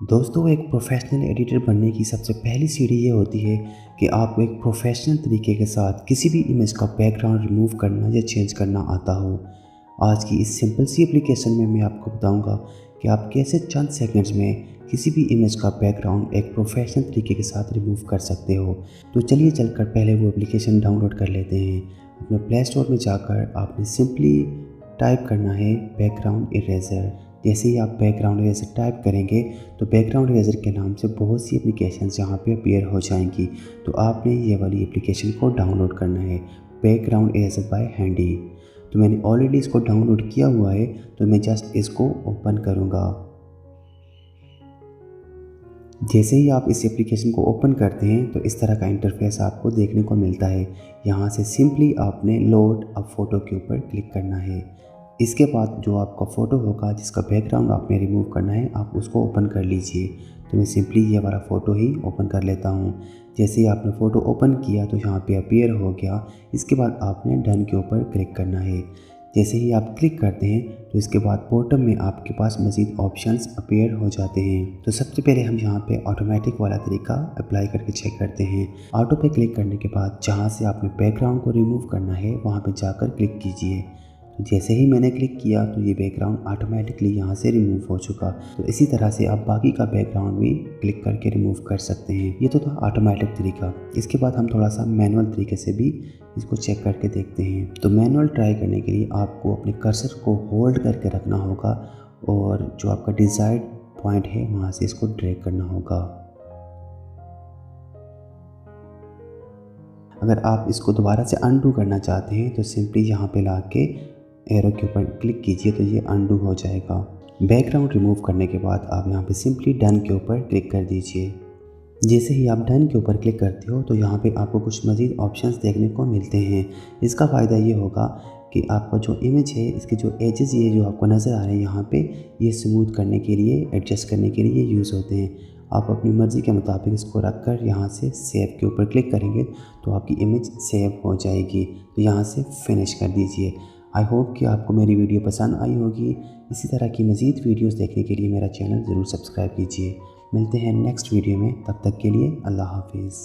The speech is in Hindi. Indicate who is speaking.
Speaker 1: दोस्तों, एक प्रोफेशनल एडिटर बनने की सबसे पहली सीढ़ी ये होती है कि आपको एक प्रोफेशनल तरीके के साथ किसी भी इमेज का बैकग्राउंड रिमूव करना या चेंज करना आता हो। आज की इस सिंपल सी एप्लीकेशन में मैं आपको बताऊंगा कि आप कैसे चंद सेकंड्स में किसी भी इमेज का बैकग्राउंड एक प्रोफेशनल तरीके के साथ रिमूव कर सकते हो। तो चलिए चलकर पहले वो एप्लीकेशन डाउनलोड कर लेते हैं। अपने प्ले स्टोर में जाकर आपने सिंपली टाइप करना है बैकग्राउंड इरेज़र। जैसे ही आप बैकग्राउंड इरेज़र टाइप करेंगे तो बैकग्राउंड इरेज़र के नाम से बहुत सी एप्लीकेशंस यहाँ पे अपीयर हो जाएंगी। तो आपने ये वाली एप्लीकेशन को डाउनलोड करना है, बैकग्राउंड इरेज़र बाय हैंडी। तो मैंने ऑलरेडी इसको डाउनलोड किया हुआ है, तो मैं जस्ट इसको ओपन करूँगा। जैसे ही आप इस एप्लीकेशन को ओपन करते हैं तो इस तरह का इंटरफेस आपको देखने को मिलता है। यहाँ से सिंपली आपने लोड अ फ़ोटो के ऊपर क्लिक करना है। इसके बाद जो आपका फ़ोटो होगा जिसका बैकग्राउंड आपने रिमूव करना है, आप उसको ओपन कर लीजिए। तो मैं सिंपली ये वाला फ़ोटो ही ओपन कर लेता हूँ। जैसे ही आपने फ़ोटो ओपन किया तो यहाँ पे अपीयर हो गया। इसके बाद आपने डन के ऊपर क्लिक करना है। जैसे ही आप क्लिक करते हैं तो इसके बाद बॉटम में आपके पास मज़ीद ऑप्शंस अपीयर हो जाते हैं। तो सबसे पहले हम यहाँ पे ऑटोमेटिक वाला तरीका अप्लाई करके चेक करते हैं। ऑटो पे क्लिक करने के बाद जहाँ से आपने बैकग्राउंड को रिमूव करना है वहाँ पे जाकर क्लिक कीजिए। तो जैसे ही मैंने क्लिक किया तो ये बैकग्राउंड ऑटोमेटिकली यहाँ से रिमूव हो चुका। तो इसी तरह से आप बाकी का बैकग्राउंड भी क्लिक करके रिमूव कर सकते हैं। ये तो था ऑटोमेटिक तरीका। इसके बाद हम थोड़ा सा मैनुअल तरीके से भी इसको चेक करके देखते हैं। तो मैनुअल ट्राई करने के लिए आपको अपने कर्सर को होल्ड करके रखना होगा और जो आपका डिज़ायर्ड पॉइंट है वहाँ से इसको ड्रैग करना होगा। अगर आप इसको दोबारा से अनडू करना चाहते हैं तो सिंपली यहाँ पे ला के एरो के ऊपर क्लिक कीजिए तो ये अनडू हो जाएगा। बैकग्राउंड रिमूव करने के बाद आप यहाँ पे सिंपली डन के ऊपर क्लिक कर दीजिए। जैसे ही आप डन के ऊपर क्लिक करते हो तो यहाँ पे आपको कुछ मज़ीद ऑप्शंस देखने को मिलते हैं। इसका फ़ायदा ये होगा कि आपका जो इमेज है इसके जो एजेस ये जो आपको नज़र आ रहे हैं यहाँ पे, ये स्मूथ करने के लिए, एडजस्ट करने के लिए यूज़ होते हैं। आप अपनी मर्ज़ी के मुताबिक इसको रख कर यहाँ से सेव के ऊपर क्लिक करेंगे तो आपकी इमेज सेव हो जाएगी। तो यहाँ से फिनिश कर दीजिए। आई होप कि आपको मेरी वीडियो पसंद आई होगी। इसी तरह की मज़ीद वीडियोस देखने के लिए मेरा चैनल ज़रूर सब्सक्राइब कीजिए। मिलते हैं नेक्स्ट वीडियो में, तब तक के लिए अल्लाह हाफिज़।